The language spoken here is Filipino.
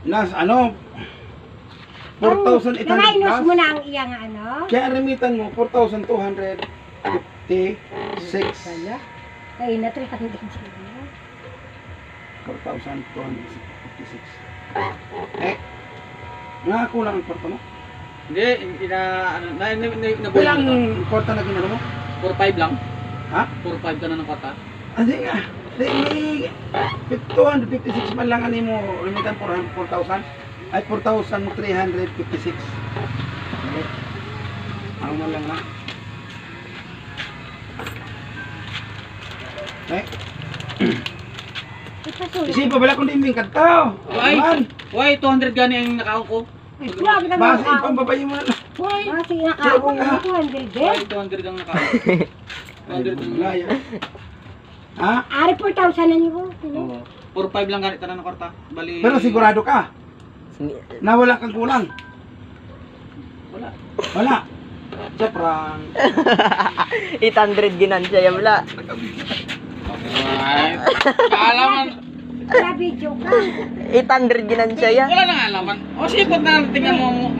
Nas, ano? 4,800 Nangainos plus. mo na ang iyang ano? Kaya remitan mo, 4,256. Wala. Ay, na 300. 4,256. Nakakulang ang kwarta mo? Hindi, nabuhay Ilang mo kwarta na ginano mo? to. 4-5 lang. Ha? 4-5 ka na ng kwarta. Hindi nga. May 256 man lang ano mo, remitan 4,000. Ay, 4,356. Okay. Ang man lang na. Okay. Ipasulit. Isipa bala kung dimbing kadtaw. Why? Man. Why 200 gani ang nakaon ko? Grabe naman Base ang ipang babae mo na lang. Why? Kasi nakaabot Siya, mo 200 din. Why 200 ang nakaon? 200 ang Wala yan. Ha? Ari 4,000 na niyo. Oo. 4-5 lang ganit na ng kwarta. Bali. Pero sigurado ka na wala kang kulang. Wala. Wala. Sa prank. 800 ginansya yan wala. Ay. Kaalaman. Sa video ka. 800 ginansya yan. Wala nang alaman. O sipot na tingnan mo.